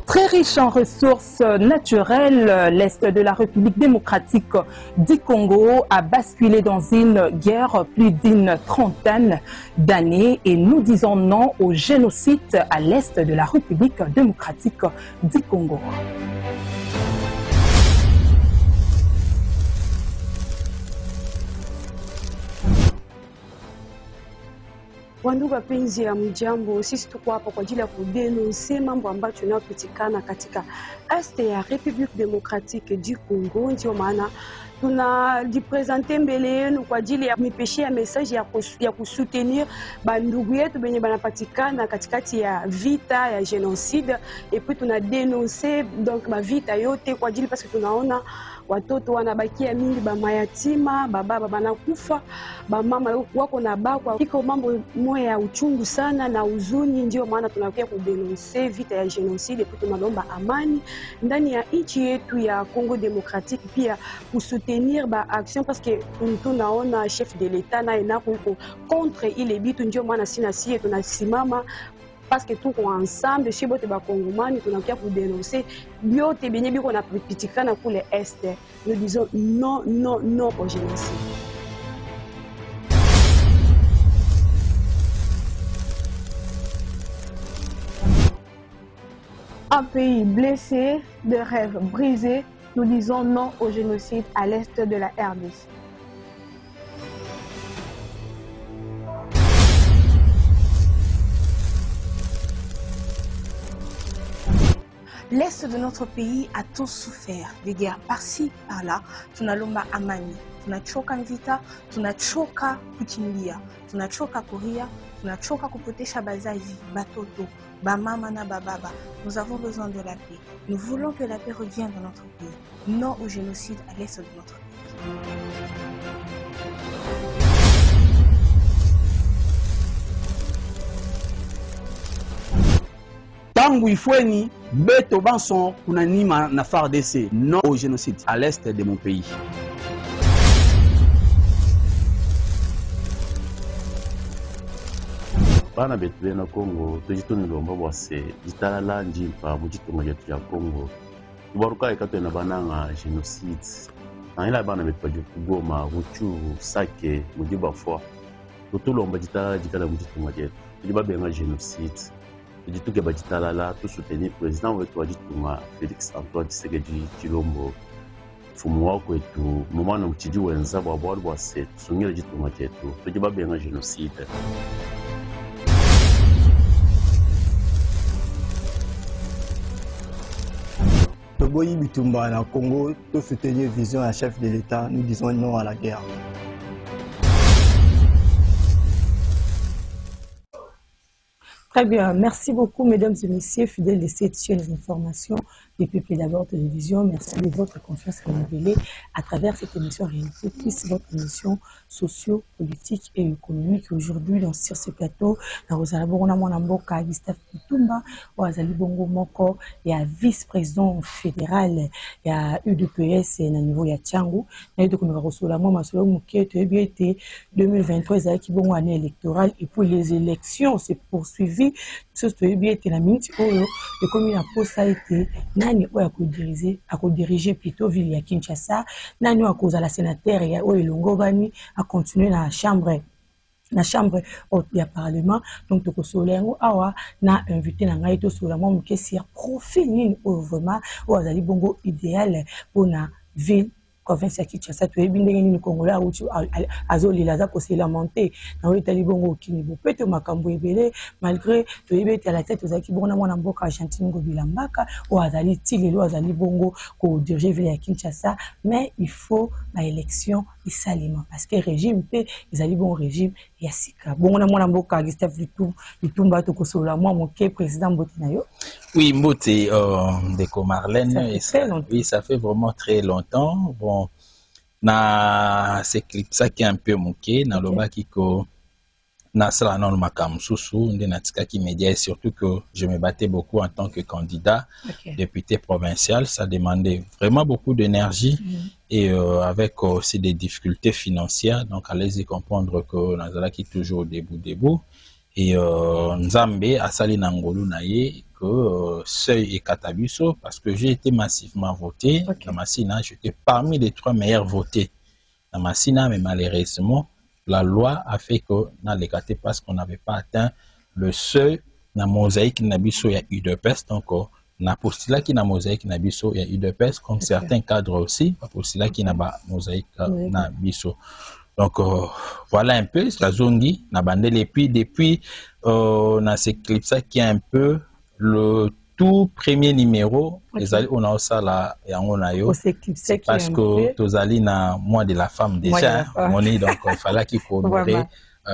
Très riche en ressources naturelles, l'Est de la République démocratique du Congo a basculé dans une guerre plus d'une trentaine d'années et nous disons non au génocide à l'Est de la République démocratique du Congo. Wandugu wapenzi ya mjambo, sisi tuko hapa kwa ajili ya kudenonse mambo ambayo tunayopitikana katika este ya Republique Democratique du Congo. Ndio maana tunajipresente mbele yenu kwa ajili ya mipeshia message ya kusoutenir bandugu yetu benye banapatikana katikati ya vita ya genocide, et puis tunadenonse donc ba vita yote kwa ajili parce que tunaona watoto wanabakia mingi, bamayatima, baba banakufa, bamama wako na bakwa. Iko mambo moya ya uchungu sana na uzuni, ndio maana tunakuja kudenonse vita ya genocide, puis tunalomba amani ndani ya nchi yetu ya Congo Democratique, pia kusoutenir ba action parce que tunaona chef de l'État na enako iko contre ile bitu, ndio maana sina sie tunasimama parce que tout ensemble chez bote ba Kongomani tunakia kudenoncer biote benye biko na pitikana kule este. Nous disons non non non au génocide. Un pays blessé, de rêves brisés, nous disons non au génocide à l'est de la RDC. L'Est de notre pays a tous souffert des guerres par-ci, par-là. Tunalomba amani, tunachoka vita, tunachoka kukimbia, tunachoka kuria, tunachoka kupotesha bazazi, batoto, bamama na bababa. Nous avons besoin de la paix. Nous voulons que la paix revienne dans notre pays. Non au génocide à l'Est de notre pays. Tangu ifweni beto banson kuna nima na FARDC, non au génocide à l'est de mon pays. Bana betu na Congo tujituni lomba bwase jitalala njimpa mujitunga yetu ya Congo tubaruka ikato na bananga génocide na ila bana betu baje kugoma Ruchuru Sake mujiba fwa tutulomba jitalala jikala mujitunga yetu tujibabenga génocide tujituke bajitalala tu soutenir président wetu wajitunga Félix Antoine Tshisekedi Tshilombo fumu wako wetu mumana mchiji wenza bwabwali bwase tusungire jitunga yetu tujibabenga génocide. Toboyi Bitumba na Congo, tout soutenir vision à chef de l'État, nous disons non à la guerre. Très bien, merci beaucoup mesdames et messieurs, fidèles de cette chaîne d'information des peuples d'abord télévision. Merci de votre confiance renouvelée à travers cette émission réalité, plus votre émission socio-politique et économique. Aujourd'hui, sur ce plateau, nous avons Gustave Bitumba, Ouazali Bongo Moko, et un vice-président fédéral, il y a UDPS et au niveau de Tchango. Nous avons reçu la maman, qui était 2023, qui est année électorale, et puis les élections se poursuivies. Ce qui est bien, la minute où le commune a été nani oya ko diriger plutôt ville ya Kinshasa, nani oya ko la sénateur ya oyo longo bani a continuer na chambre haute ya parlement. Donc toko solengo awa na invité na ngai to sola mo mukesi profil nini oyo vraiment oyo azali bongo idéal pour na ville province ya Kinshasa. Tu es bien ni Congolais ou azoli laza ko se lamenter na oyo tali bongo kini bo pete makambo ebele malgré tu es à la tête aux aki bona mwana mboka Argentine ngo bilambaka ou azali tilelo azali bongo ko diriger ville ya Kinshasa, mais il faut la élection isalima parce que régime pe ezali bon régime ya sika bongo na mwana mboka Gustave Bitumba to ko sola moi mon président Mbotinayo. Oui, Mbote, de Marlène, oui, ça fait vraiment très longtemps. Bon, c'est ça qui est un peu moqué, dans le bas qui na sala non makam susu ndi natika qui média, et surtout que je me battais beaucoup en tant que candidat député provincial. Ça demandait vraiment beaucoup d'énergie et avec aussi des difficultés financières. Donc allez-y comprendre que Nazala qui est toujours debout et Nzambe asali na ngolu na ye que seuil et Katabiso, parce que j'ai été massivement voté. Dans Massina, j'étais parmi les 3 meilleurs votés. Dans Massina, mais malheureusement, la loi a fait que dans les cas parce qu'on n'avait pas atteint le seuil, dans mosaïque Nabiso, il y a eu de peste encore. Dans postula qui n'a mosaïque Nabiso, il y a eu de peste, comme certains cadres aussi, postula qui n'a pas mosaïque Nabiso. Donc, voilà un peu, la zone n'a bandé les puis depuis, dans ces clips qui est un peu le tout premier numéro, on a ça là, et on a eu, c'est parce que Tozali n'a moins de la femme déjà, donc il fallait qu'il faut honorer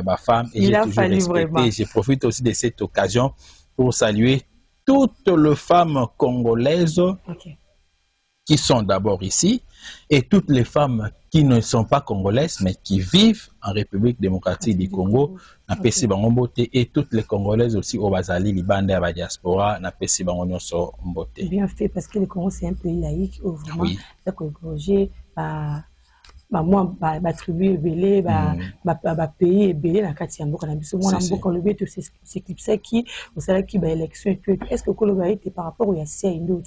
ma femme, et j'ai toujours respecté. Je profite aussi de cette occasion pour saluer toutes les femmes congolaises qui sont d'abord ici, et toutes les femmes qui ne sont pas congolaises, mais qui vivent en République démocratique du Congo, et toutes les Congolaises aussi au Bazali, Libanda, à diaspora, bien fait, parce que le Congo, c'est un pays laïque, où vraiment, moi, ma tribu est belée, ma pays est belé, la Katiambo, quand on a vu tous ces clips qui, vous savez, qui, élection et tout. Est-ce que Koloba était par rapport au Yassia Indo,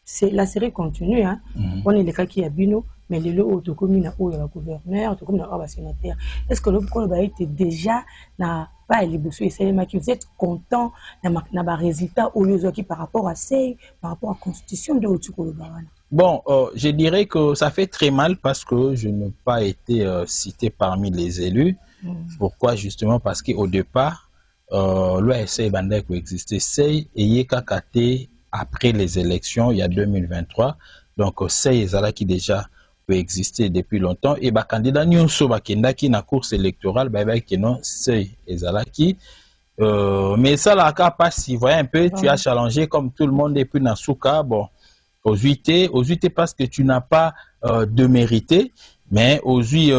c'est la série continue, hein. On est les cas qui a bino, mais les lots autocommune où il y a le gouverneur, autocommune où il y a le sénateur. Est-ce que le Koloba était déjà n'a pas les boursiers et vous êtes content d'un résultat au lieu qui par rapport à ces, par rapport à la constitution de Koloba? Bon, je dirais que ça fait très mal parce que je n'ai pas été cité parmi les élus. Pourquoi? Justement parce qu'au départ, l'OSC Bandai coexistait, c'est Kakate après les élections, il y a 2023. Donc, c'est ça qui déjà peut exister depuis longtemps. Et bah, candidat Nyonso Bakenda qui na course électorale, c'est Ezalaki. Mais ça, là, pas si, vous voyez un peu, tu as challengé comme tout le monde depuis Nasuka. Bon, aux 8 parce que tu n'as pas de mérité, mais aux 8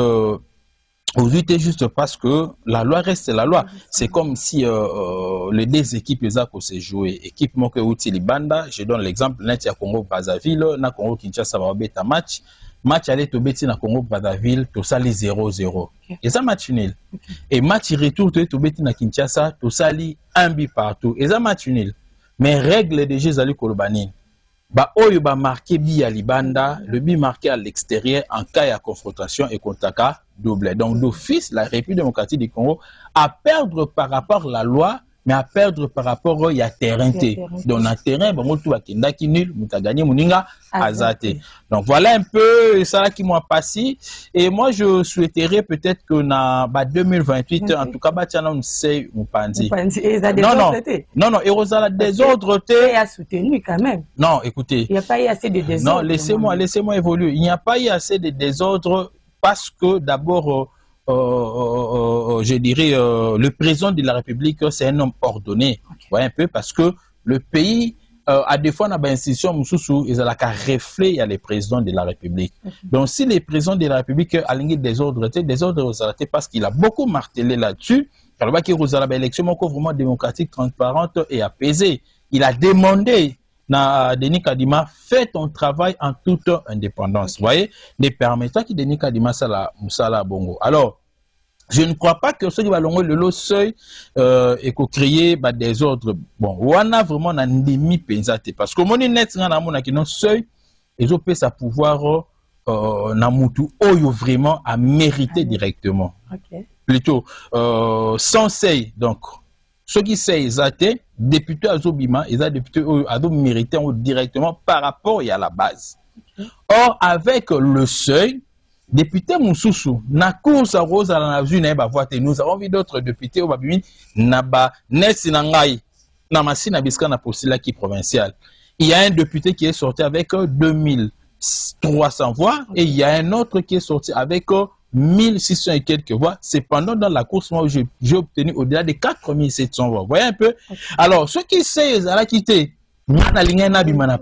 juste parce que la loi reste la loi. C'est comme si les deux équipes se jouaient. Équipe Moke Outi Libanda, je donne l'exemple, Netia Congo Brazzaville, na Congo Kinshasa va beta match. Match allait au beti na Congo Brazzaville, tout ça 0-0. Et ça match nul. Et match retour au beti na Kinshasa, tout ça 1 but partout. Et ça match nul. Mais règle de jeu Zali Kolobanine. Bah, oyo ba marqué bi à Libanda, le but marqué à l'extérieur en cas de confrontation et Kontaka double. Donc d'office, la République démocratique du Congo a perdre par rapport à la loi, mais à perdre par rapport au terrain. Donc dans le terrain, bon tout akenda qui nul, muta gagné muninga azate. Donc voilà un peu ça qui m'a passé. Et moi je souhaiterais peut-être que na 2028 en tout cas batiana on sait on pandi. Non, et Rosala désordre a soutenu quand même. Non, écoutez. Il n'y a pas eu assez de désordre. Non, laissez-moi évoluer. Il n'y a pas eu assez de désordre parce que d'abord je dirais, le président de la République, c'est un homme ordonné. Ouais, un peu, parce que le pays, à des fois, on a une institution, ils ont qu'à refléter les présidents de la République. Donc, si les présidents de la République ont des ordres, parce qu'il a beaucoup martelé là-dessus, alors qu'il y a une élection vraiment démocratique, transparente et apaisée. Il a demandé na Denis Kadima, fais ton travail en toute indépendance. Vous voyez, ne permettant que Denis Kadima sala Moussala Bongo. Alors, je ne crois pas que ceux qui vont le lot seuil et qu'on crée des ordres. Bon, on a vraiment un demi pensate parce que mon net na mon qui non seuil et je peux sa pouvoir na mutu oyo vraiment à mériter directement. Plutôt sans seuil donc. Ceux qui sont députés à Zobima, ils ont députés à mérité directement par rapport à la base. Or, avec le seuil, député Moussoussou, na course à Rose à la nous avons vu d'autres députés au Babimi, Naba, Nessinangai, Namasi Nabiska na postula qui provincial. Il y a un député qui est sorti avec 2300 voix et il y a un autre qui est sorti avec 1600 et quelques voix. Cependant, dans la course, moi, j'ai obtenu au-delà de 4700 voix. Vous voyez un peu? Alors, ceux qui savent, ils ont quitté.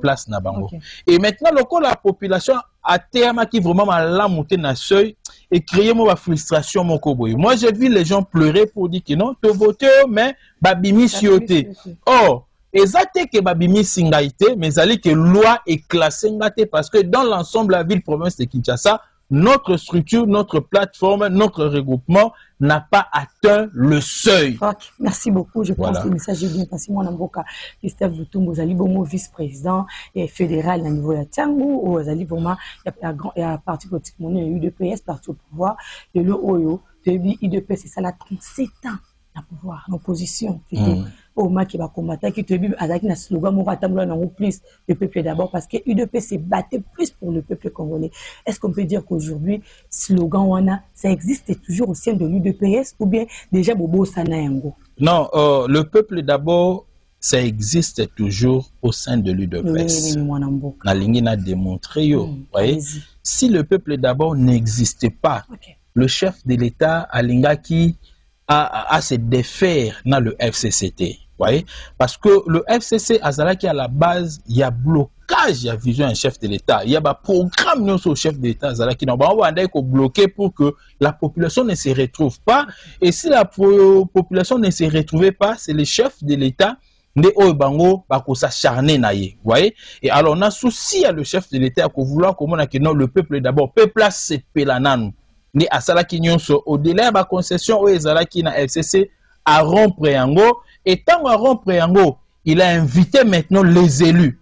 Place na bango. Et maintenant, la population a terme qui vraiment la monter na seuil et créer ma frustration mon koboy. Moi, j'ai vu les gens pleurer pour dire que non, tu votes, mais babimi sioté. Or, exactement que babimi singaité, mais allez que loi est classée ngate parce que dans l'ensemble de la ville province de Kinshasa, notre structure, notre plateforme, notre regroupement n'a pas atteint le seuil. Okay. Merci beaucoup. Je pense voilà. que le message est bien passé. Moi, Namboka, Christophe Lutumbo, Zali Bomo, vice-président et fédéral au niveau de Tchangou, ou Zali Boma, il y a un parti politique, il y a UDPS, parti au pouvoir, et le OYO, UDPS, c'est ça, la 37 ans, à pouvoir, en opposition. Au moins qui va combattre, qui te dit, avec un slogan, mon ratamboula n'en plus, le peuple d'abord, parce que UDPS s'est battu plus pour le peuple congolais. Est-ce qu'on peut dire qu'aujourd'hui, slogan wana, ça existe toujours au sein de l'UDPS, ou bien déjà Bobo Sanayango? Non, le peuple d'abord, ça existe toujours au sein de l'UDPS. Nalingi n'a démontré, voyez, si le peuple d'abord n'existait pas, le chef de l'État, Alingaki, à se défaire dans le FCCT. Voyez? Parce que le FCC, Azalaki, à la base, il y a blocage, il y a vision un chef de l'État. Il y a un programme au chef de l'État, Azalaki. On va bloquer pour que la population ne se retrouve pas. Et si la population ne se retrouvait pas, c'est le chef de l'État de Obango bako s'acharner naïe. Voyez? Et alors, on a souci à le chef de l'État pour vouloir comment on a que non, le peuple d'abord, peuple c'est pelanan. Ni asalaki nyonso au-delà de la concession au ezalaki na FCC à rompre yango et tant à rompre yango il a invité maintenant les élus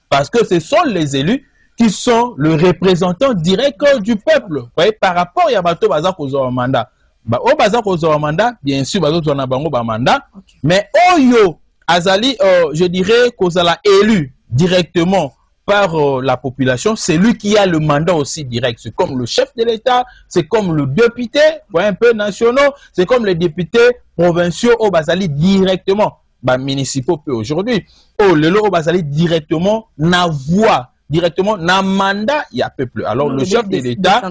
parce que ce sont les élus qui sont le représentant direct du peuple. Voyez, par rapport à bato baza kozo mandat ba o baza kozo mandat bien sûr bazo tona bango ba mandat mais oyo azali je dirais kozala élu directement par la population, c'est lui qui a le mandat aussi direct. C'est comme le chef de l'État, c'est comme le député, un peu nationaux, c'est comme les députés provinciaux au Bazali directement. Bah, municipaux peut aujourd'hui. Oh, le au Bazali directement, na voix, directement, na mandat, il y a peuple. Alors, le chef de l'État,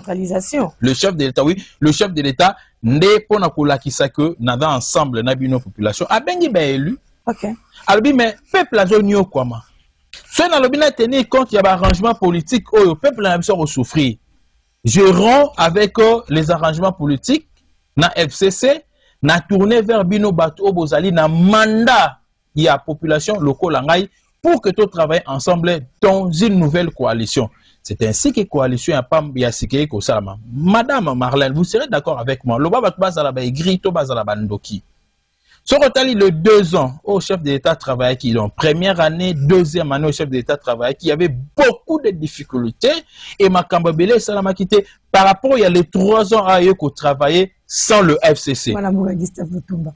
le chef de l'État, oui, le chef de l'État, n'est pas na kola qui sa que, nada ensemble, na bino population, a bengi ba élu. Ok. Alors, mais peuple a zone yo quoi, soit dans le bien tenir compte, il y a un arrangement politique où le peuple a besoin de souffrir. Je rends avec les arrangements politiques, na FCC, na tourner vers Bino Bato Bozali, na mandat, il y a population locale pour que tous travaillent ensemble dans une nouvelle coalition. C'est ainsi que la coalition a pas yasiké Kosama. Madame Marlène, vous serez d'accord avec moi? Le baba bazala ba gris to bazala bandoki. Sur le 2 ans, au chef de l'État travaillait qui, donc première année, deuxième année, au chef de l'État travaillait qui, il y avait beaucoup de difficultés. Et Makambabele, Salama quitté, par rapport, il y a les 3 ans à eux qu'on travaillait sans le FCC. Voilà, mon Gustave Lutumba.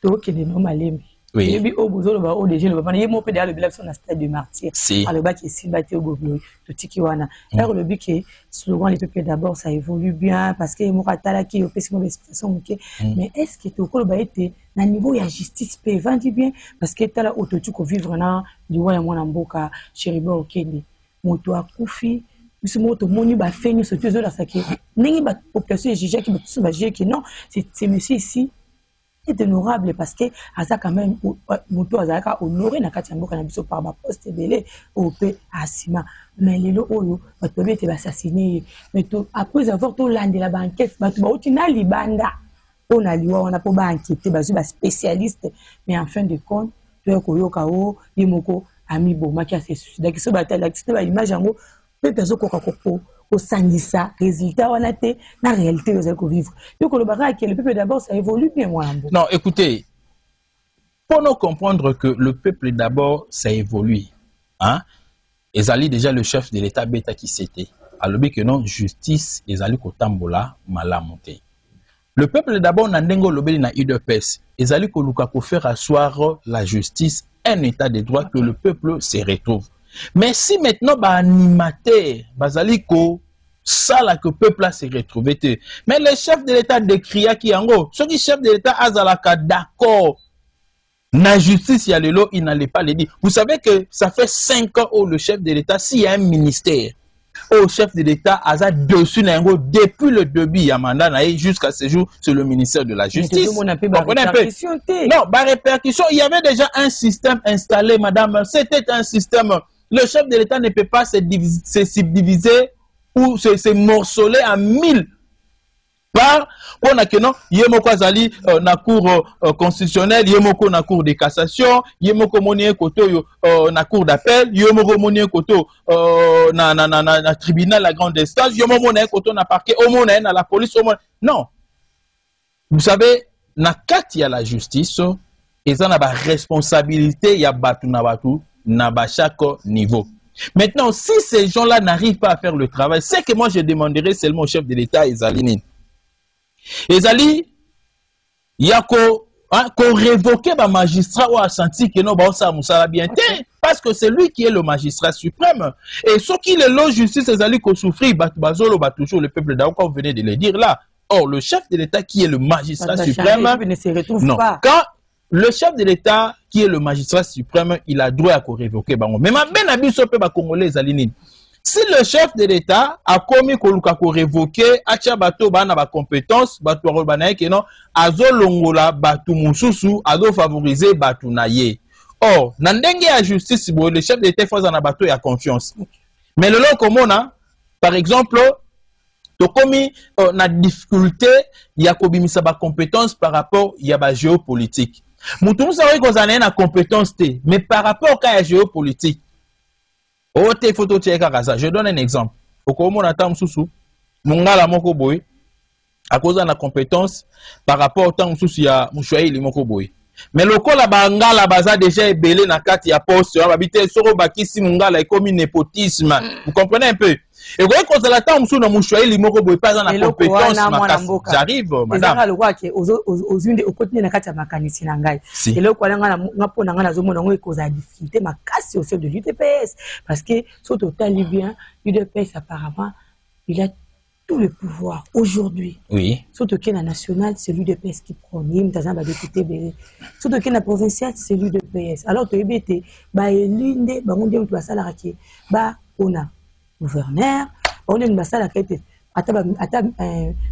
Donc, il est normal. Oui. Il y a au bout de il y a mon pédale de la stade de martyr. Si. Alors, bah, qui est si battu au goût, tout Tikiwana. Alors, le but qui est, souvent, les peuples d'abord, ça évolue bien, parce que Mouratala qui est au pessimisme d'expression, mais est-ce que tu as na niveau ya justice pe vandi bien parce que tala ototu ko vivre na liwa ya mwana mboka Cheriba Okende moto akufi biso moto moni ba feni so tuzo la sake ningi ba population jige ki biso ba jige ki non c'est monsieur ici est honorable parce que aza quand même moto azaka honoré na kati ya mboka na biso par ba poste belé au pe asima mais lelo oyo ba tobe te ba assassiner mais to après avoir to landela ba enquête ba to ba utina libanda on a liwa on a pas enquêté bas spécialiste mais en fin de compte tu es koyoka o yemoko ami boma qui a se suicide qui se battait là c'était ba image yango pe personne ko ko au sangisa résultat on a été la réalité vous allez vivre donc le barrage que le peuple d'abord ça évolue bien moi non écoutez pour nous comprendre que le peuple d'abord ça évolue hein ezali déjà le chef de l'État bêta qui c'était alors que non justice ezali ko tambola malamonté. Le peuple d'abord n'a ndengo lobeli na UDPS. Ezali ko luka ko faire asseoir la justice, un état de droit que le peuple se retrouve. Mais si maintenant ba animateur bazali ko sala que peuple a se retrouvé te. Mais le chef de l'État décria qui yango, ceux qui chef de l'État azalaka d'accord. Na justice ya lelo il n'allait pas le dire. Vous savez que ça fait 5 ans où le chef de l'État s'il y a un ministère au chef de l'État a dessus depuis le début ya mandat jusqu'à ce jour sur le ministère de la Justice. Comprenez un peu. Non, par répercussion, il y avait déjà un système installé, madame. C'était un système. Le chef de l'État ne peut pas se subdiviser ou se morceler en 1000 part on a que non yemoko azali na cour constitutionnelle yemoko na cour de cassation yemoko monie koto na cour d'appel yemoko monie koto na tribunal la grande instance yemoko monie koto na parquet au monde na la police au monde non vous savez na kati ya la justice eza na ba responsabilité ya batu na ba chaque niveau. Maintenant si ces gens-là n'arrivent pas à faire le travail, c'est que moi je demanderai seulement au chef de l'État Ezali Ezali yako qu'on révoque ba magistrat ou a senti que non ba ça musala bien parce que c'est lui qui est le magistrat suprême et ce qui est la justice Ezali ko souffrir bazolo ba toujours le peuple d'accord, vous venez de le dire là. Or le chef de l'État qui est le magistrat suprême ne se retrouve non pas. quand le chef de l'État qui est le magistrat suprême il a droit à révoquer bango mais ma ben abiso pe ba congolais Ezali si le chef de l'État a commis koluka ko révoquer acha bato bana ba compétence bato robana ke non azo longola batu mususu azo favoriser batu na ye. Or na ndenge ya justice bo le chef de l'État faut na bato ya confiance mais le long komona par exemple to commis na difficulté ya kobimisa ba compétence par rapport ya ba géopolitique mutu musa ko zana na compétence té mais par rapport à la géopolitique je donne un exemple. Au Komona Tamsusu, Mungala Mokoboy, à cause de la compétence par rapport au temps où il y a Mouchouaïli Mokoboy. Mais le col à Bangala Baza déjà est belé dans 4 ya poste, habité Soro Bakisi Mungala est comme un népotisme. Vous comprenez un peu? Et vous voyez quand la temps où na Mouchouaïli Mokoboy pas dans la compétence, j'arrive, madame. Le roi qui est aux unes au côté de la Makanisi Nangai. Et le quoi n'a pas n'a zomo cause à difficulté ma casse au chef de l'UDPS parce que sur total libyen l'UDPS apparemment il a tout le pouvoir aujourd'hui. Oui. Surtout qu'il y a national, c'est l'UDPS qui prend. Il y a un député. Surtout qu'il y a provincial, c'est l'UDPS. Alors, tu es bête. Bah, l'une on dit que ça la raquette. Bah, on a gouverneur, on a une bassale qui était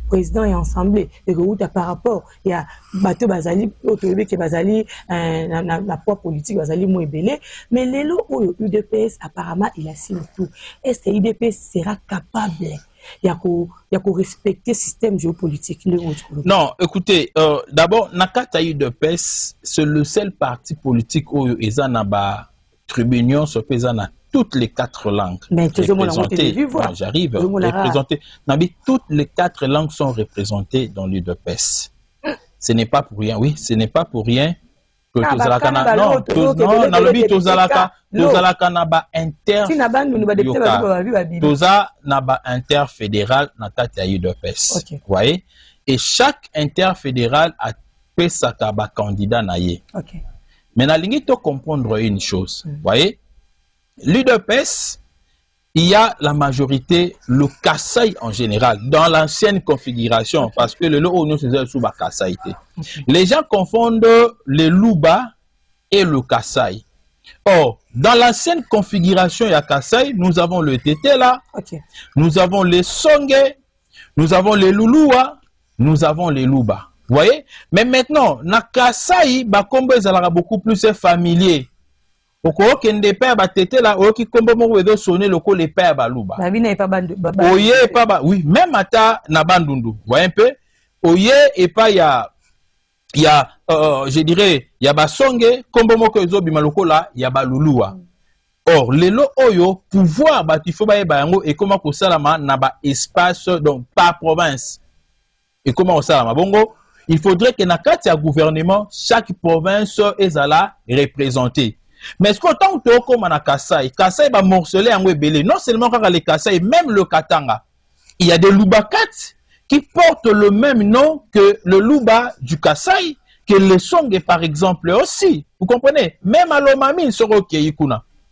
président et assemblée. Et que par rapport, il y a bateau Bazali, autobé qui Bazali, la poids politique Bazali moins belé. Mais les lots où l'UDPS apparemment il a signé tout. Est-ce que l'UDPS sera capable? Il y a qu'à respecter le système géopolitique. Non, écoutez, d'abord, Nakata UDPS, c'est le seul parti politique où ils ont ba tribunion sur toutes les 4 langues. Mais j'arrive à représenter. Toutes les 4 langues sont représentées dans l'UDPS. Ce n'est pas pour rien, oui, ce n'est pas pour rien. Tozalaka na ba interfédéral na kati ya UDPS. Voyez? Et chaque interfédéral a fait sa candidat na ye. Mais na lingi to comprendre une chose. Voyez? L'UDPS, il y a la majorité, le Kassai en général, dans l'ancienne configuration, parce que le lot nous c'est sous Kassai. Les gens confondent le Luba et le Kassai. Or, dans l'ancienne configuration ya Kassai, nous avons le Tété là, nous avons les Songé, nous avons les Lulua, nous avons les Luba. Vous voyez? Mais maintenant, na Kassai, Bakombo est beaucoup plus familier. Oko kende père ba tété là oki kombo mo wedo sonner le ko les père ba luba. Ba bina pas bandu. Oye pas ba oui, même ata na bandundu. Voyez un peu? Oye et pas ya je dirais ya ba songe kombo mo ko ezo bima loko là ya ba lulua. Or lelo oyo pouvoir ba tifo ba yango et comment ko salama na ba espace donc par province. Et comment on salama bongo? Il faudrait que na kati ya gouvernement chaque province ezala représentée. Mais ce qu'autant que comme à Kassai, Kassai va morceler en Webele. Non seulement quand les Kassai, même le Katanga. Il y a des Lubakat qui portent le même nom que le Luba du Kassai, que le Songé par exemple aussi. Vous comprenez? Même à l'Omami, il sera ok.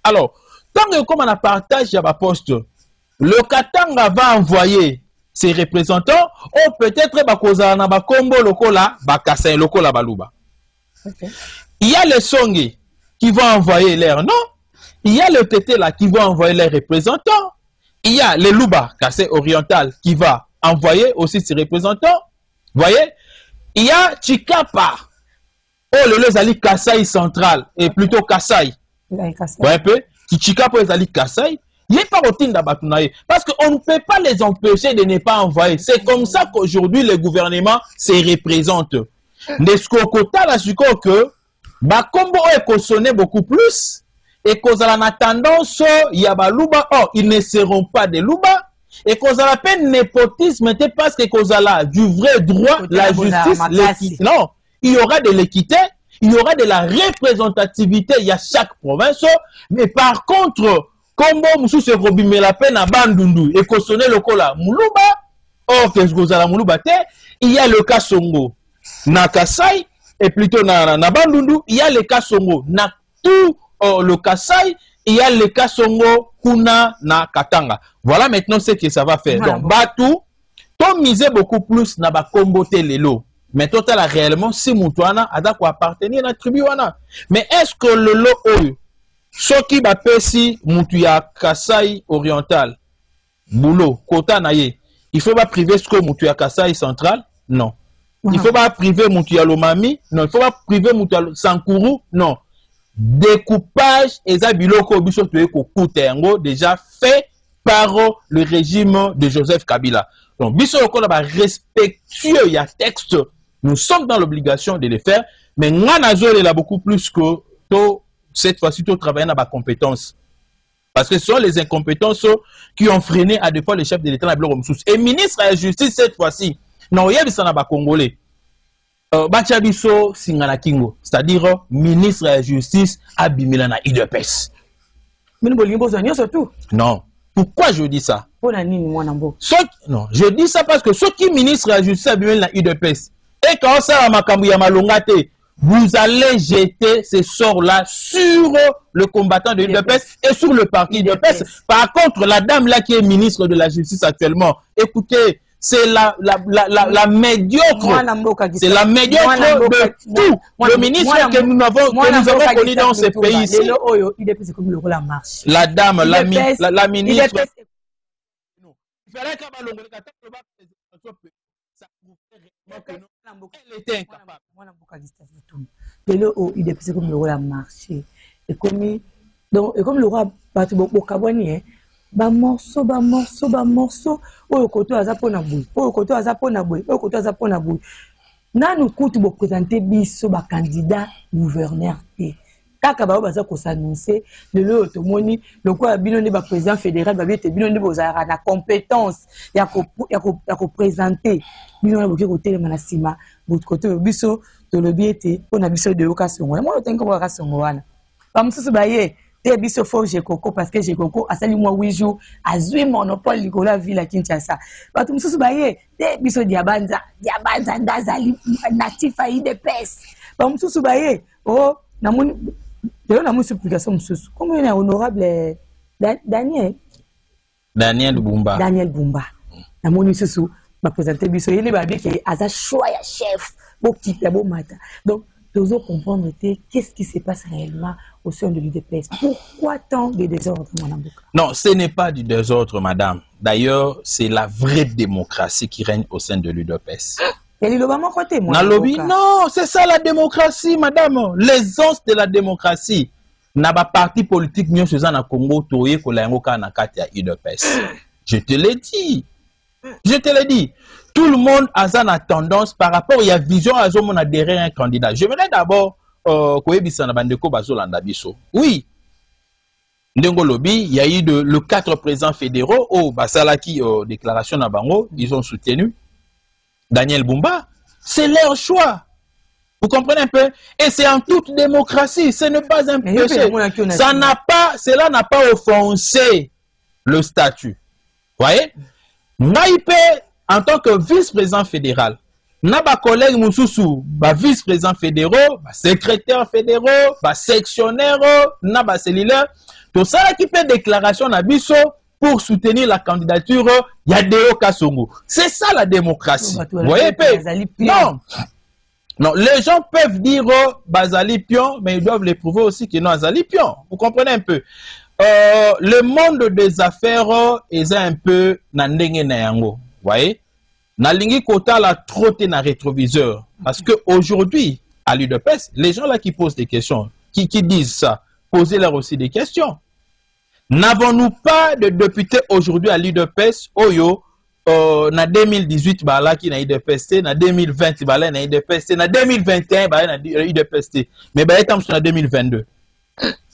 Alors, tant que comme on a partagé à poste, le Katanga va envoyer ses représentants, ou peut-être Bakozana Bakombo Lokola, Bakassai Lokola Baluba. Il y a le Songé qui vont envoyer leurs noms. Il y a le Tété là qui va envoyer les représentants. Il y a le Luba, Kassai oriental, qui va envoyer aussi ses représentants. Voyez? Il y a Chikapa. Oh, le Zali Kassai central, et plutôt Kassai. Voyez un peu? Chikapa est Zali Kassai. Il n'y a pas routine d'Abatunaye. Parce qu'on ne peut pas les empêcher de ne pas envoyer. C'est comme ça qu'aujourd'hui, le gouvernement se représente. N'est-ce kota la suko que, bah, combo est sonné beaucoup plus, et qu'on a la tendance, il y a baluba, oh, ils ne seront pas des louba, et qu'on a la peine népotisme, parce que qu'on a là du vrai droit, la justice, l'équité. Non, il y aura de l'équité, il y aura de la représentativité, il y a chaque province, mais par contre, combo moussou se robime la peine à Bandundu, et qu'on sonne le cola, moulouba, oh, qu'est-ce qu'on a la moulouba, il y a le cas Songo. Na Kasai, et plutôt na Bandundu, il y a le cas Songo. Na tout le Kasai, il y a le cas Songo, Kuna, na Katanga. Voilà maintenant ce que ça va faire. Voilà. Donc, Batu, to miser beaucoup plus na ba kombote lelo. Mais total réellement, si Moutouana a d'accord appartenir à la tribu. Mais est-ce que le lot, ce qui va passer Moutouya Kasai oriental, boulot, Kota naye, il faut pas priver ce que Moutouya Kasai central? Non. Il ne faut pas priver Moutouya Lomami, non. Il ne faut pas priver Moutouya Sankourou, non. Découpage et Zabiloko Bisoto déjà fait par le régime de Joseph Kabila. Donc, Bisoto va respectueux, il y a texte, nous sommes dans l'obligation de le faire, mais Nanazo est là beaucoup plus que cette fois-ci, tout travailler dans ma compétence. Parce que ce sont les incompétences qui ont freiné à deux fois le chef de l'État. Et ministre de la Justice cette fois-ci, non, il y a des Congolais. Bachabiso Singana Kingo, c'est-à-dire ministre de la Justice à Bimilana IDPS. Non. Pourquoi je dis ça? Non, je dis ça parce que ceux qui ministre de la Justice à Bimilana IDPS, et quand ça va Malongate, vous allez jeter ces sorts-là sur le combattant de l'IDPS et sur le parti IDPS. Par contre, la dame là qui est ministre de la Justice actuellement, écoutez, c'est la médiocre. C'est la médiocre de tout. Le ministre que nous avons connu dans ce pays ici. La dame, la ministre. Elle était incapable. Et comme le roi Bakabouani, morceau, au côté azapona boui, au côté azapona boui, au côté azapona boui. Nanu kutu bo présenter biso ba candidat gouverneur T. Kaka ba baza ko s'annoncer le automoni, le quoi bino ne ba président fédéral ba biete bino ne bozara na compétence ya ko présenter bino na boki ko telema na sima votre côté biso to le biete pona biso de okasongo. Moi le tenko ka songo wana. Ba mususu ba ye et biso fo j'ai coco parce que j'ai coco a sali moi 8 jours a zui monopole likola ville à Kinshasa. Ba tu mususu ba ye te biso diabanza ndazali natif a IDPS. Ba mususu ba ye oh namoni de la multiplication mususu. Comment est honorable Daniel Bumba. Namoni mususu ba présenter biso yele ba bi ke aza choix ya chef bo kita bo mata. Donc nous devons comprendre qu'est-ce qui se passe réellement au sein de l'UDPS. Pourquoi tant de désordre, Madame Bouka? Non, ce n'est pas du désordre, Madame. D'ailleurs, c'est la vraie démocratie qui règne au sein de l'UDPS. Non, c'est ça la démocratie, Madame. L'aisance de la démocratie. N'a pas parti politique ni chose en Congo toye ko la ngoka na kati ya UDPS. Je te l'ai dit. Tout le monde a une tendance par rapport à la vision à mon adhérer à un candidat. J'aimerais d'abord oui. Il y a eu le 4 présidents fédéraux au Basalaki déclaration à Bango, ils ont soutenu Daniel Bumba. C'est leur choix. Vous comprenez un peu? Et c'est en toute démocratie. Ce n'est pas un péché. Cela n'a pas offensé le statut. Vous voyez? Naïpe, en tant que vice-président fédéral, Naba collègue Moussoussou, vice-président fédéraux, secrétaire fédéraux, sectionnaire, Naba cellulaire, tout ça qui fait déclaration à Bisso pour soutenir la candidature Yadeo Kasongo. C'est ça la démocratie. Vous voyez, non, les gens peuvent dire Bazali Pion, mais ils doivent l'éprouver aussi qu'ils n'ont Bazali Pion. Vous comprenez un peu? Le monde des affaires est un peu nandenge na yango. Vous voyez? Nalingi kota la trotte na rétroviseur. Parce que aujourd'hui, à l'UDPS, les gens là qui posent des questions, qui disent ça, posez-leur aussi des questions. N'avons-nous pas de députés aujourd'hui à l'UDPS, Oyo, na 2018, bala qui na UDPS, na 2020, bala na UDPS, na 2021, bala na UDPS, mais bala tam na 2022.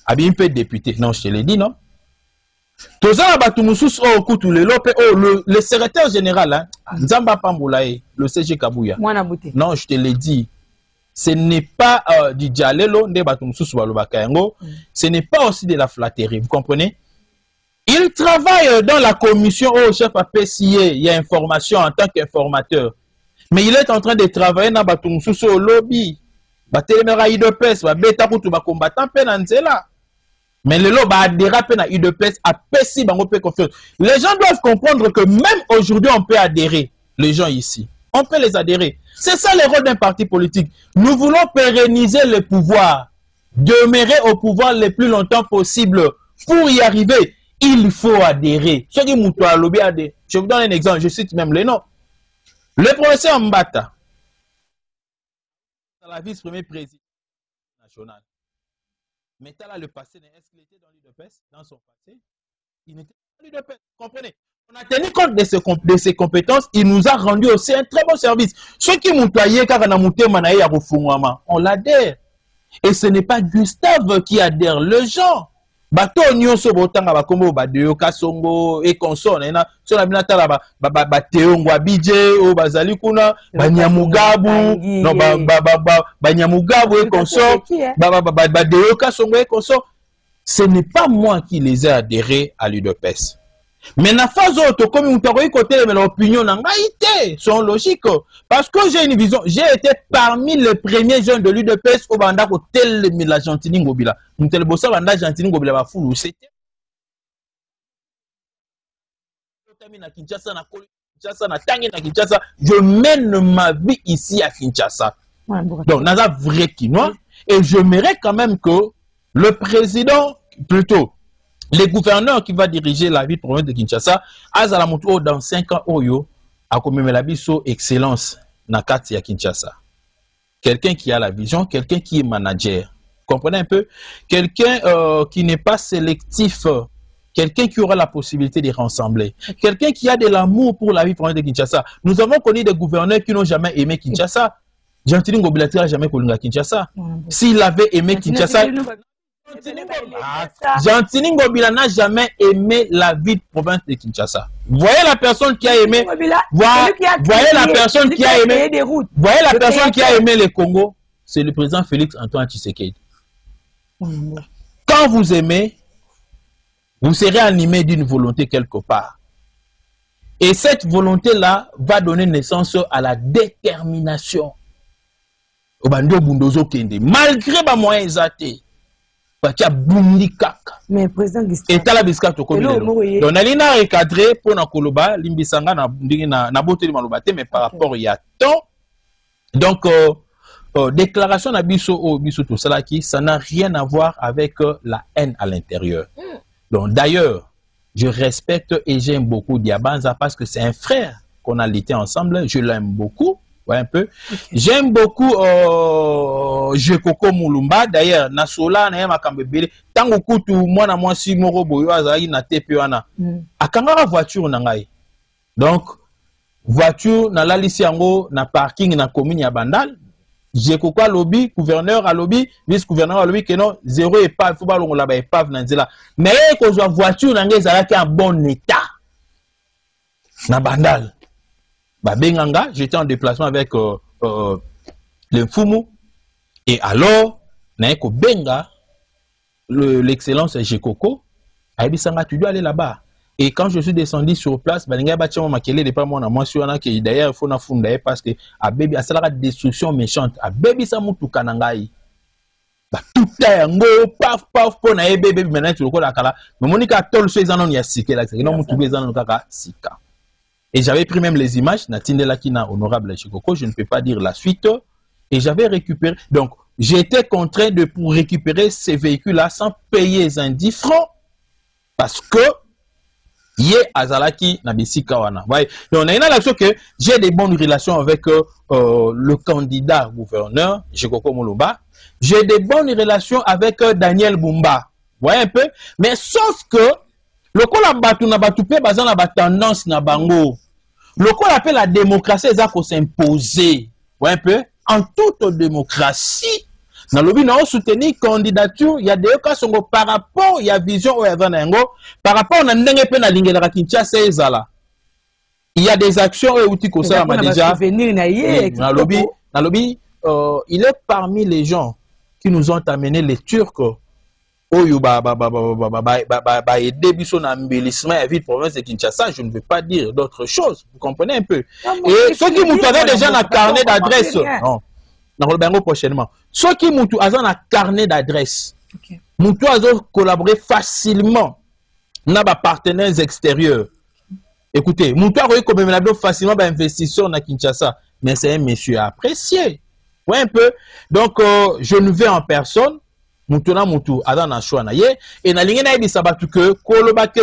Abi un peu de députés. Non, je te l'ai dit, non? Tous les Batumusus, le secrétaire général, hein, Nzamba Pamboulaye, le CG Kabouya. Non, je te l'ai dit. Ce n'est pas du Djalelo, ce n'est pas aussi de la flatterie, vous comprenez? Il travaille dans la commission au chef à PCA, il y a information en tant qu'informateur. Mais il est en train de travailler dans le lobby. Mais le lobby a dérapé dans l'UDPS, a PCA, confiance. Les gens doivent comprendre que même aujourd'hui, on peut adhérer, les gens ici. On peut les adhérer. C'est ça le rôle d'un parti politique. Nous voulons pérenniser le pouvoir, demeurer au pouvoir le plus longtemps possible. Pour y arriver, il faut adhérer. Je vous donne un exemple, je cite même les noms. Le professeur Mbata, la vice-premier président national. Mais là, le passé, est-ce qu'il était dans l'UDPS? Dans son passé, il n'était pas dans l'UDPS. Comprenez? On a tenu compte de ses compétences, il nous a rendu aussi un très bon service. Ceux qui m'ont toyé, car on l'adhère. Et ce n'est pas Gustave qui adhère, le gens. Bato nyonso botanga bakombo badeyo kasongo et consort na so na binata la bateo ngwabije o bazali kuna banyamugabu no banyamugabu et consort badeyo kasongo et consort. Ce n'est pas moi qui les ai adhérés à l'UDPS. Mais na phase auto comme on peut côté mais l'opinion n'a pas été sont logiques parce que j'ai une vision, j'ai été parmi les premiers jeunes de l'UDPS au banda ko tel la Gentini Ngobila mtel bossa banda Gentini Ngobila ba fulu c'était na Kinshasa na Kinshasa na tangi na Kinshasa, je mène ma vie ici à Kinshasa. Donc naza vrai quinois et je mérite quand même que le président plutôt les gouverneurs qui va diriger la ville province de Kinshasa, Azalamuto dans 5 ans, Oyo, a commémoré la biso excellence na kati ya Kinshasa. Quelqu'un qui a la vision, quelqu'un qui est manager. Comprenez un peu? Quelqu'un qui n'est pas sélectif, quelqu'un qui aura la possibilité de rassembler. Quelqu'un qui a de l'amour pour la ville province de Kinshasa. Nous avons connu des gouverneurs qui n'ont jamais aimé Kinshasa. Gentini Ngobila n'a jamais connu Kinshasa. S'il avait aimé Kinshasa, Gentini Ngobila n'a jamais aimé la ville de province de Kinshasa. Voyez la personne qui a aimé. Voyez la personne qui a aimé. Voyez la personne qui a aimé le Congo. C'est le président Félix Antoine Tshisekedi. Quand vous aimez, vous serez animé d'une volonté quelque part. Et cette volonté-là va donner naissance à la détermination. Malgré les moyens exatés. Mais président Gustave, et tala biska to komi lelo. Donc nalina recadré pour na koloba limbisanga na bote malobate mais par rapport il y a temps. Donc déclaration na biso o biso tout cela qui ça n'a rien à voir avec la haine à l'intérieur. Donc d'ailleurs, je respecte et j'aime beaucoup Diabanza parce que c'est un frère qu'on a lutté ensemble, je l'aime beaucoup. Ouais, un peu. Okay. J'aime beaucoup Jekoko Mulumba. D'ailleurs, Nasola, Naema Kambebele, Tango Kutu, moi, si Moro Boyo, Azaï, na Tepewana. Akangara voiture nangai. Donc, voiture, na lalisi yango, na parking, na commune ya Bandal. Jekoko à lobby, gouverneur à lobby, vice-gouverneur à lobby, que non, zéro épave, faut pas l'on là-bas épave, nanzela. Mais quand je vois voiture, nangai, ça a en bon état. Na Bandal. Benganga, j'étais en déplacement avec le Fumu et alors Naeko Benga, l'excellence Jekoko, Aibisanga, tu dois aller là-bas. Et quand je suis descendu sur place, Balinga Bachama Makele n'est pas moi, qui d'ailleurs il faut na funda parce que a baby a cela destruction méchante, a baby samutu kanangai. Ba tout yango paf paf po na baby maintenant tu le connais kala. Mais Monica tol so ezanon ya sike là, c'est non mutu ezanon kaka sika. Et j'avais pris même les images, Natindela Kina, honorable Chikoko, je ne peux pas dire la suite. Et j'avais récupéré. Donc, j'étais contraint de pour récupérer ces véhicules-là sans payer les 10 francs. Parce que, yé Azalaki Nabisi Kawana. Donc, on a une action que j'ai des bonnes relations avec le candidat gouverneur, Chikoko Moloba. J'ai des bonnes relations avec Daniel Bumba. voyez un peu, mais sauf que le coup la batu na batu pe bazan na ba tendance na bango. Le coup appelle la démocratie ça faut s'imposer. Voyez un peu, en toute démocratie na lobby na soutenir candidature, il y a des cas sont par rapport il y a vision au evanengo par rapport na ndenge pe na lingela Kinshasa ezala. Il y a des actions où tu ça m'a déjà na lobby il est parmi les gens qui nous ont amené les Turcs oyo aider biso na embellissement ya ville province de Kinshasa, je ne veux pas dire d'autres choses, vous comprenez un peu. Et ceux qui m'ont déjà un carnet d'adresse, non, on prochainement. Ceux qui m'ont un carnet d'adresse, m'ont collaborer facilement na ba partenaires extérieurs. Écoutez, m'ont collaborer facilement ba investisseurs na Kinshasa, mais c'est un monsieur apprécié. Ouais un peu. Donc je ne vais en personne. Moutona Moutou, Adana Chouanaye, et na lingena bisabatu que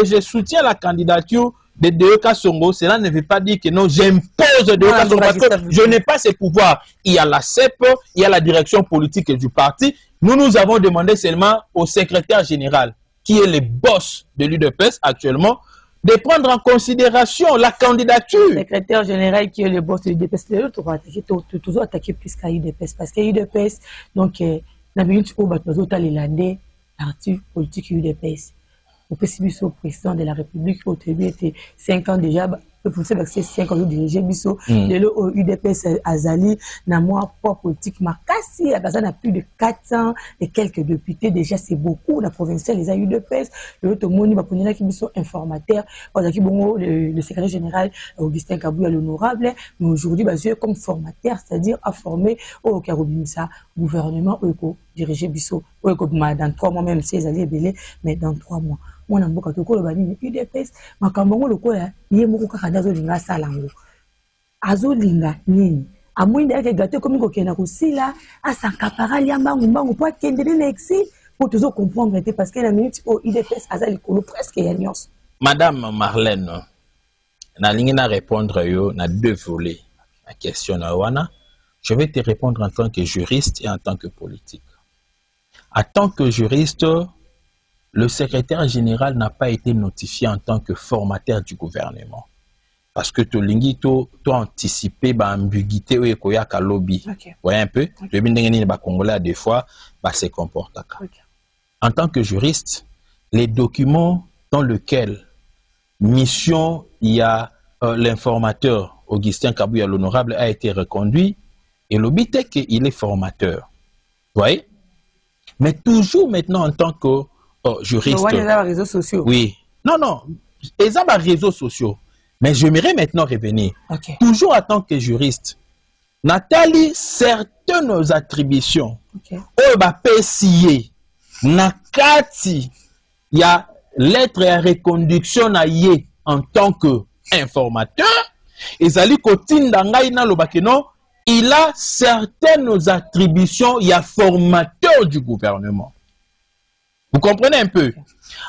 je soutiens la candidature de Deoka Songo, cela ne veut pas dire que non, j'impose Deoka Songo parce que je n'ai pas ces pouvoirs. Il y a la CEP, il y a la direction politique du parti. Nous avons demandé seulement au secrétaire général, qui est le boss de l'UDPS actuellement, de prendre en considération la candidature. Le secrétaire général qui est le boss de l'UDPS, toujours attaqué plus qu'à l'UDPS, parce que l'UDPS, donc, na minute où les parti politique UDPS. Au président de la République, au début, était 5 ans déjà, pour ça, c'est 5 ans de diriger Bisso. Le UDPS Azali, n'a moi pas politique, Makassi, la personne a plus de 400 et quelques députés, déjà c'est beaucoup, la provinciale, les UDPS, le Otomoni, Baponina qui sont informateur, le secrétaire général Augustin Kabouya l'honorable, mais aujourd'hui, comme formateur, c'est-à-dire à former au Karobimisa, gouvernement, au diriger Bisso, dans 3 mois, même si Azali est belé, mais dans 3 mois. Moi na mboka toko ba ni UDPS makambo lokola ye moko kaka ndazo linga salango azolinga nini amwinde yake gâteau comme ko kena kusila asankapara liambangu mbangu po akendele na exil pour toujours comprendre parce que la minute au UDPS azali kolo presque ya nyos. Madame Marlène na lingina répondre yo na 2 volets la question na wana. Je vais te répondre en tant que juriste et en tant que politique. En tant que juriste, le secrétaire général n'a pas été notifié en tant que formateur du gouvernement. Parce que tu as anticipé l'ambiguïté ou le lobby. Vous voyez un peu? Les Congolais, des fois, se comportent. En tant que juriste, les documents dans lesquels mission, il y a l'informateur Augustin Kabouya l'honorable a été reconduit, et le but est qu'il est formateur. Vous voyez? Mais toujours maintenant en tant que juriste. Réseaux sociaux. Oui. Non, non. Ils ont des réseaux sociaux. Mais j'aimerais maintenant revenir. Toujours en tant que juriste. Nathalie, certaines attributions. PCA. Nakati. Il y a lettre et reconduction à yé en tant qu'informateur. Et Zali Kotindangaï na lobakeno. Il a certaines attributions. Il y a formateur du gouvernement. Vous comprenez un peu?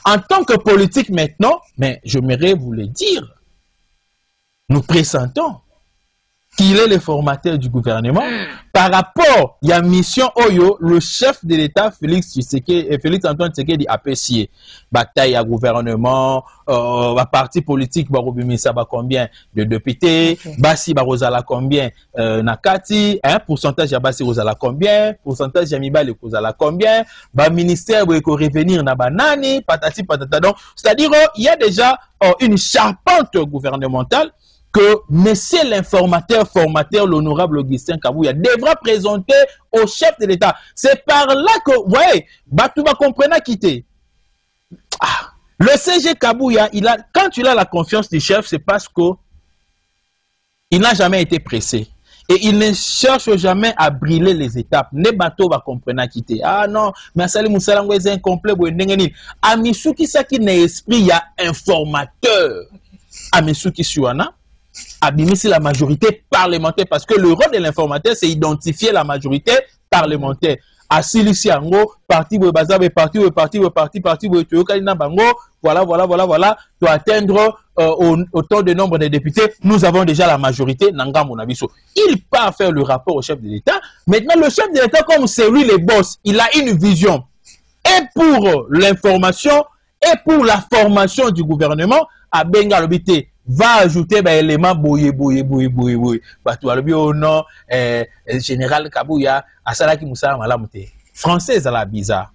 En tant que politique maintenant, mais j'aimerais vous le dire, nous pressentons qu'il est le formateur du gouvernement par rapport à la mission Oyo, le chef de l'État, Félix Antoine Tshisekedi a apprécié. Bataille à gouvernement, parti politique, Barobimisa, combien de députés, Bassi Barozala combien, Nakati, pourcentage à Bassi Rozala combien, pourcentage à Mibale Kozala combien, ministère où il faut revenir na banani, patati patata. Donc, c'est-à-dire, il y a déjà une charpente gouvernementale que monsieur l'informateur, formateur, l'honorable Augustin Kabouya devra présenter au chef de l'État. C'est par là que, vous voyez, Batouba comprena quitter. Le CG Kabouya, quand il a la confiance du chef, c'est parce que il n'a jamais été pressé. Et il ne cherche jamais à brûler les étapes. Ne bateau va comprendre quitter. Ah non, mais Salim Moussalango est incomplet. Amisuki Saki n'est esprit, il y a informateur. Amisuki Suana. Abimisi la majorité parlementaire parce que le rôle de l'informateur c'est identifier la majorité parlementaire. Asilisi ango parti bazabe parti voilà pour atteindre autant de nombre de députés, nous avons déjà la majorité nanga monabiso. Il part faire le rapport au chef de l'État. Maintenant le chef de l'État comme c'est lui le boss, il a une vision. et pour l'information et pour la formation du gouvernement, à Benga l'obité va ajouter des éléments boye. Batou alobi au nom général Kabouya, Asalaki Moussa Malamute. Française à la bizarre.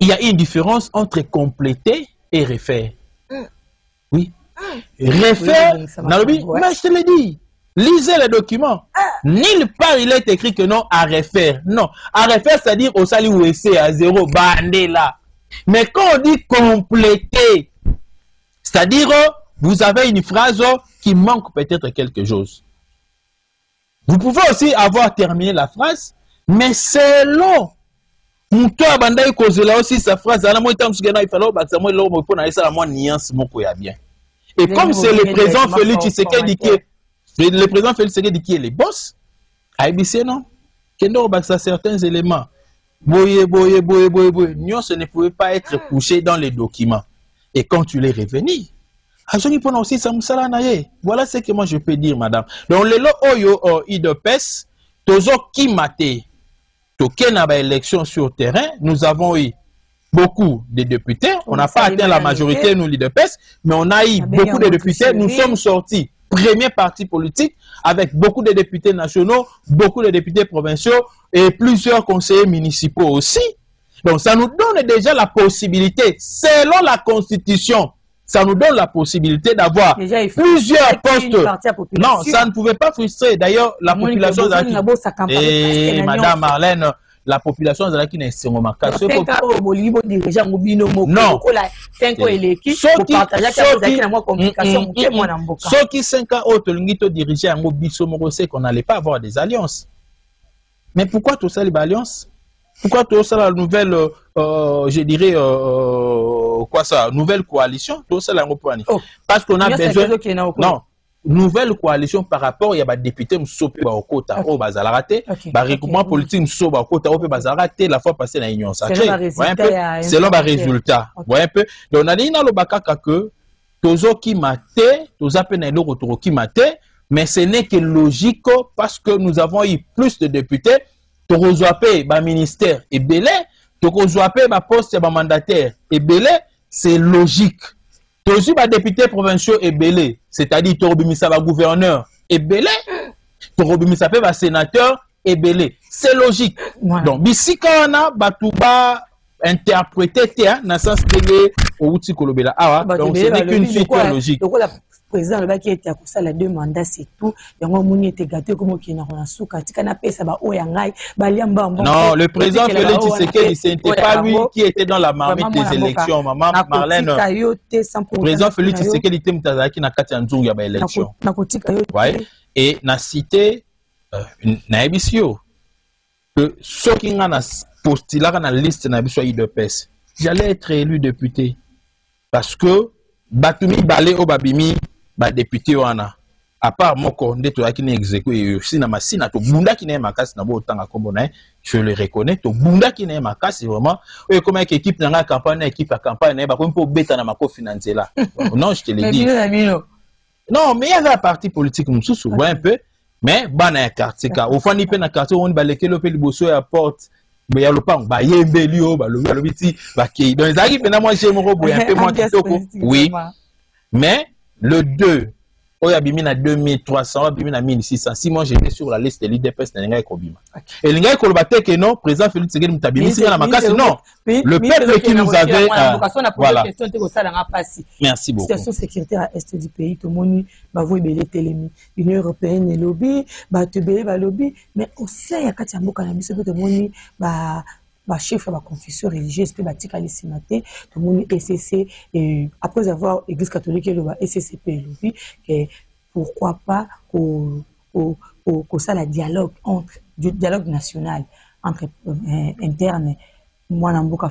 Il y a une différence entre compléter et refaire. Oui. Refaire, Nalobi, mais je te l'ai dit. Lisez les documents. Nulle part il est écrit que non à refaire. Non. À refaire, c'est-à-dire au sali ou essai à zéro, bandé là. Mais quand on dit compléter, c'est-à-dire vous avez une phrase qui manque peut-être quelque chose. Vous pouvez aussi avoir terminé la phrase, mais c'est long. Mouto abandai kozela aussi sa phrase. Et comme c'est le président Félix Tshisekedi qui est le président Félix Tshisekedi qui est le boss, AIBC non, kendo baksa certains éléments. Boye. Non, ce ne pouvait pas être couché dans les documents. Et quand tu l'es revenu, aussi voilà ce que moi je peux dire, madame. Donc, le oyo idepes, tozo qui maté, token à élection sur terrain, nous avons eu beaucoup de députés. On n'a pas atteint la majorité, nous, l'idepes, mais on a eu beaucoup de députés. Nous sommes sortis premier parti politique avec beaucoup de députés nationaux, beaucoup de députés provinciaux et plusieurs conseillers municipaux aussi. Donc, ça nous donne déjà la possibilité, selon la Constitution, ça nous donne la possibilité d'avoir plusieurs postes. Non, ça ne pouvait pas frustrer. D'ailleurs, la population... Et Madame Marlène, la population de la qui n'est pas non. Ceux qui 5 ans autres dirigeaient un biso c'est qu'on n'allait pas avoir des alliances. Mais pourquoi tout ça les alliances? Pourquoi tout ça la nouvelle je dirais quoi ça, nouvelle coalition, tout ça la parce qu'on a besoin non. Nouvelle coalition par rapport, il y a des députés Msope Baokota, au Bazalaraté, regroupement politique Msope Baokota, au Bazalaraté, la fois passée dans l'Union Sacrée. Selon les résultats. Voyez un peu. Donc, on a dit dans le Bakaka que, Tozo qui maté, Tozo peine le retour qui maté, mais ce n'est que logique parce que nous avons eu plus de députés, Tozo appelé, ministère et belé, Tozo appelé, poste et mandataire et belé, c'est logique. Tozo député provinciaux et belé, c'est-à-dire Torobimisa gouverneur et belé, Torobimisa sénateur et belé. C'est logique. Ouais. Donc, ici, quand on a Batouba interprété, dans le sens que donc ce n'est qu'une suite logique. Le président le qui était à ça la 2 mandats c'est tout. Non, le président Félix Tshisekedi, ce n'était pas lui qui était dans la marmite des élections, maman Marlène. Le président Félix Tshisekedi était mutazaki na kati ya nzungu ya ba élection. Et na cité na ebisio que ceux qui ont postulé dans la liste na biso IDPS, j'allais être élu député parce que Balé au Babimi député wana à part moko ndeto yaki na exécuté aussi na masina to bunda ki na makasi na bo tanga kombo na je le reconnais to bunda ki na makasi vraiment et comme équipe na campagne équipe à campagne na ba ko mpo beta na mako financer là non je te l'ai dit non mais il y avait un parti politique mususu ouais un peu mais bana quartier ka au fond ni pe na quartier on ba lekelo pe liboso ya porte mais le pan ba yembelio ba lo biti ba ki donc ça qui pe na moi chez mon robot un peu moins kitoko oui mais le 2, Oyabimi na 2300, Oyabimi na 1600. Si moi j'étais sur la liste de l'IDPS, Nenga Kobima. Et Nenga Kolobate que non, président Félix Tshisekedi Mutabimi, si la makasi non. Le peuple qui nous avait. Voilà. Merci beaucoup. Situation sécuritaire à l'est du pays, tout le monde va voir l'Union européenne et lobby, lobby, mais aussi il y a quatre canamis, tout le monde chef de la confession religieuse, puis batika les simaté, tout le monde SCC, et après avoir l'église catholique et le SCCP, que pourquoi pas que ça la dialogue entre dialogue national entre interne moi namboka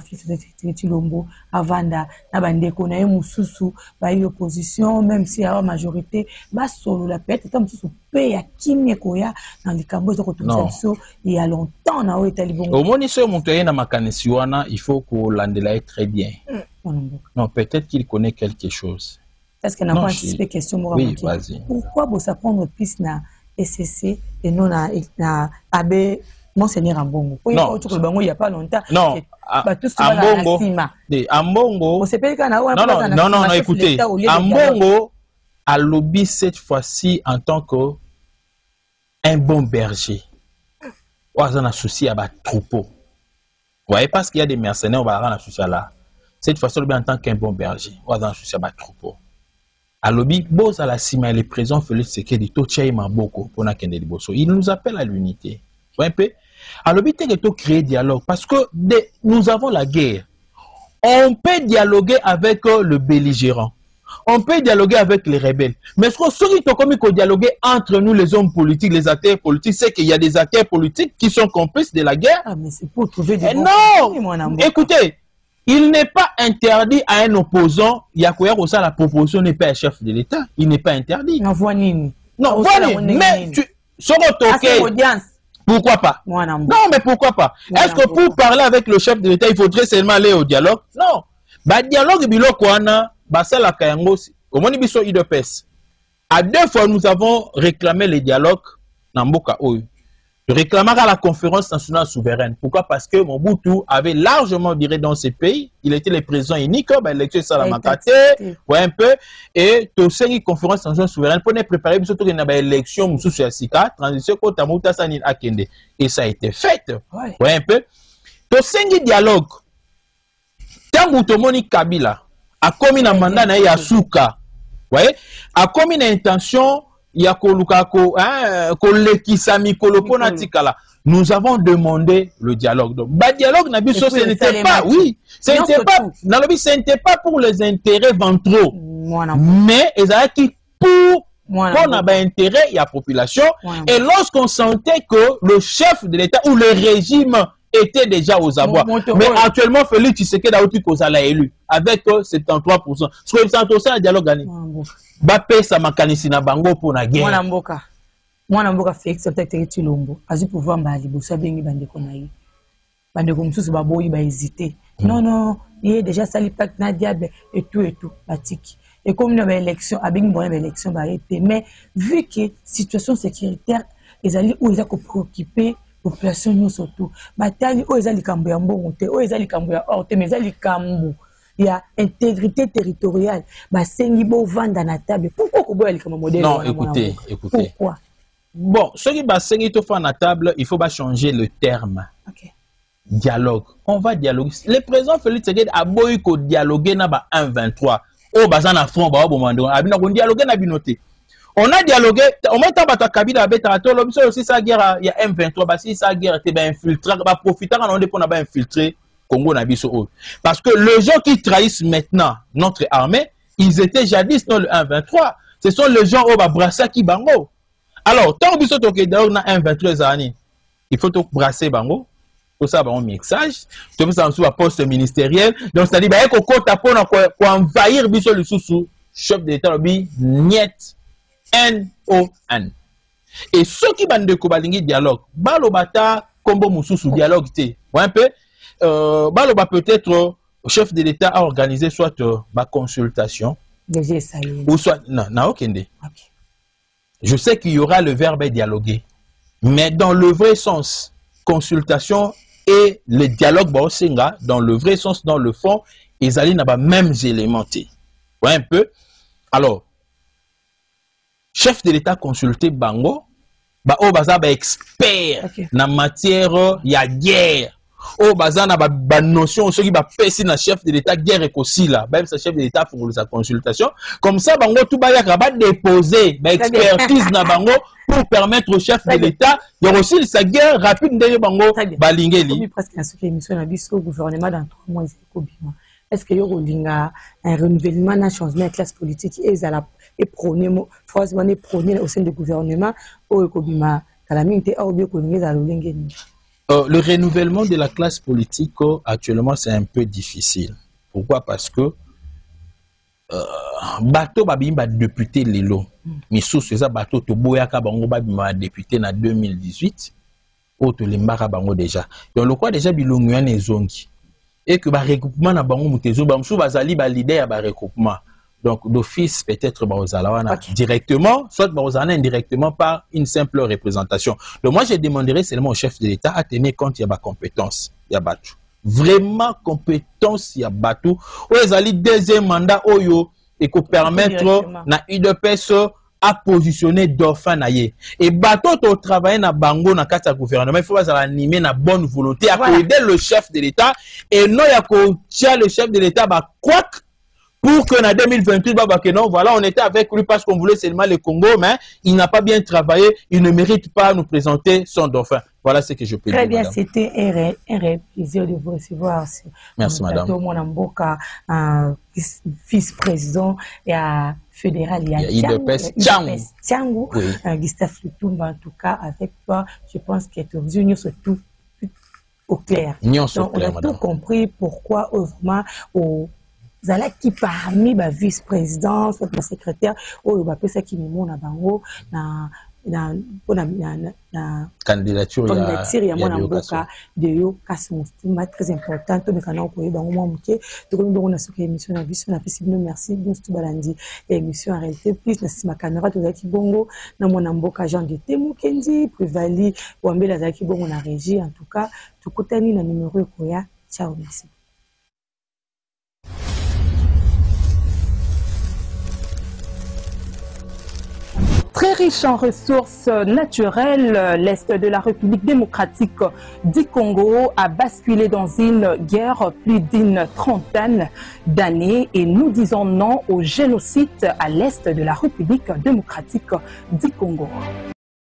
Tilombo avanda na bandeko na mususu ba opposition même si la majorité ba solo la pète tant mususu pe ya kimye koya dans les cambos de retour il y a longtemps na oita libongo au moni so montoye na makanisi wana il faut que landela est très bien non peut-être qu'il connaît quelque chose est-ce que n'a pas anticipé question oui, vas-y. Pourquoi ça prendre plus na SCC et non na AB Monseigneur Ambongo. Non. Il n'y a pas longtemps. Non. Ambongo. Ambongo. Non, écoutez. Ambongo a lobby cette fois-ci en tant que un bon berger. On a un souci à troupeau. Vous voyez, parce qu'il y a des mercenaires, on va avoir un souci là. Cette fois-ci, en tant qu'un bon berger, on a un souci à troupeau. À lobby, Boz à la cima, le président Félix Tshisekedi, Tochaï Maboko, pour Nakende Liboso. Il nous appelle à l'unité. Vous voyez un peu? À lobby, il faut créer dialogue. Parce que nous avons la guerre. On peut dialoguer avec le belligérant. On peut dialoguer avec les rebelles. Mais ce qu'on peut dialoguer entre nous, les hommes politiques, les acteurs politiques, c'est qu'il y a des acteurs politiques qui sont complices de la guerre. Ah, mais c'est pour trouver des non! Écoutez, il n'est pas interdit à un opposant, Yakoya Rosa, la proposition n'est pas un chef de l'État. Il n'est pas interdit. Non, non, mais tu... Pourquoi pas? Non, mais pourquoi pas? Est-ce que pour parler avec le chef de l'État, il faudrait seulement aller au dialogue? Non. Bah, dialogue, la Kayangosi, au moins, IDPS. À 2 fois, nous avons réclamé les dialogues dans Mboka Oyo. Réclamant à la conférence nationale souveraine. Pourquoi? Parce que Mobutu avait largement diré dans ces pays. Il était le président unique, l'élection Salamakate, ouais, un peu. Et tout ce qui est conférence nationale souveraine pour nous préparer surtout une élection Moussou Sika, transition contre Mouta Sanil Akende. Et ça a été fait. Ouais, un peu. Tout ce qui est dialogue. Tant que Tomoni Kabila a commis un mandat na Yasuka, ouais, a commis une intention. Nous avons demandé le dialogue. Donc, dialogue, ce n'était pas, oui, ce n'était pas pour les intérêts ventraux, mais ils pour qu'on a intérêt à la population. Et lorsqu'on sentait que le chef de l'État ou le régime était déjà aux abois. Mais actuellement, Félix Tshisekedi a été élu avec 73%. Ce que c'est aussi un dialogue gagné. Bapé sa makanisi na bango pour la guerre. Mwana mboka Félix Tshisekedi Tshilombo azu pouvoir mbali bosa bengi bandeko na ye. Bandeko mususu baboyi ba hésiter. Non, il est déjà sali pacte na diable et tout batiki. Et comme une élection, avec une bonne élection va être, mais vu que situation sécuritaire les alliés où ils ont préoccupé population nous surtout batali où ils ont les cambo ya mbongote où ils ont les cambo ya orte mais ils ont les cambo il y a intégrité territoriale bah sengi bo vanda na table pourquoi ko boya les cambo modèle non écoutez pourquoi bon ce qui va sengi to faire na table il faut pas changer le terme dialogue on va dialoguer le président Félix Tshisekedi a boyi ko dialoguer na ba 1-23 au bazan na front ba bomando abina ko dialoguer na binoté. On a dialogué, au moins tant que Kabila a aussi sa guerre, il y a M23, bah si sa guerre était infiltrée, bah profiter on a pas infiltré Congo Nabiso. Parce que les gens qui trahissent maintenant notre armée, ils étaient jadis dans le 1-23. Ce sont les gens au brasser qui bango. Alors, tant que vous avez un 23 années, il faut tout brasser bango. Tout ça, un mixage. Tout ça en sous à poste ministériel. Donc, c'est-à-dire, bah, qu'on envahir le sous chef d'État, niet. N-O-N. Et ceux qui bandent de Kobalingi dialogue, Balobata, Kombo Moussou dialogue, un peu, Baloba peut-être, chef de l'État a organisé soit ma consultation, ou soit, non, ok. Je sais qu'il y aura le verbe dialoguer, mais dans le vrai sens, consultation et le dialogue, dans le vrai sens, dans le fond, ils allaient dans les mêmes éléments. Ouais, un peu. Alors, chef de l'État consulté bango ba o baza ba expert na matière ya guerre o baza na ba notion ceux qui ba pesi na chef de l'État guerre et aussi là même sa chef de l'État pour sa consultation comme ça bango tout ba ya ba déposer ba expertise na bango pour permettre au chef de l'État de réussir sa guerre rapide de bango ba lingeli presque un secret émission na biso gouvernement dans 3 mois est-ce que y aura un renouvellement un changement de classe politique et prôné au sein du gouvernement le renouvellement de la classe politique actuellement c'est un peu difficile. Pourquoi? Parce que bateau babimba député lelo misous c'est ça bateau to boyaka bango babima député na 2018 auto limbaka bango déjà donc le quoi déjà bilongo ya nezongi et que ba regroupement na bango mutezo ba msou bazali ba leader ya ba regroupement. Donc, d'office, peut-être, directement, soit indirectement par une simple représentation. Donc, moi, je demanderais seulement au chef de l'État à tenir compte de ma compétence. vraiment compétence ya bato oyo ezali deuxième mandat oyo permettre na UDPS à positionner dauphin na ye et bateau to travailler na bango na kati ya gouvernement il faut pas animer na bonne volonté à aider le chef de l'État et non ya ko tia le chef de l'État ba quoi pour que en 2028 non voilà on était avec lui parce qu'on voulait seulement le Congo mais il n'a pas bien travaillé, il ne mérite pas nous présenter son dauphin. Voilà ce que je peux dire. Très bien, c'était un réel plaisir de vous recevoir. Merci madame. Mboka, vice-président et fédéral, il y a Tiangou, Gustave Lutumba, en tout cas, avec toi, je pense que tu es venu surtout au clair. Donc, on a tout compris pourquoi, vraiment, Zala qui parmi ma vice-président, ma secrétaire, ça qui me na bango na candidature ya mwana mboka de yo kasi mostima très important to mekana ko yeba ngo moke to ko ndongo na suka émission na biso na pesi bino merci bien tout balandi émission en réalité plus na sima caméra to zaki bongo na mwana mboka Jean de Temukendi Prevali Wambela zaki bongo na régie en tout cas tukutani na numéro ko ya ciao merci. Très riche en ressources naturelles, l'Est de la République démocratique du Congo a basculé dans une guerre plus d'une trentaine d'années et nous disons non au génocide à l'Est de la République démocratique du Congo.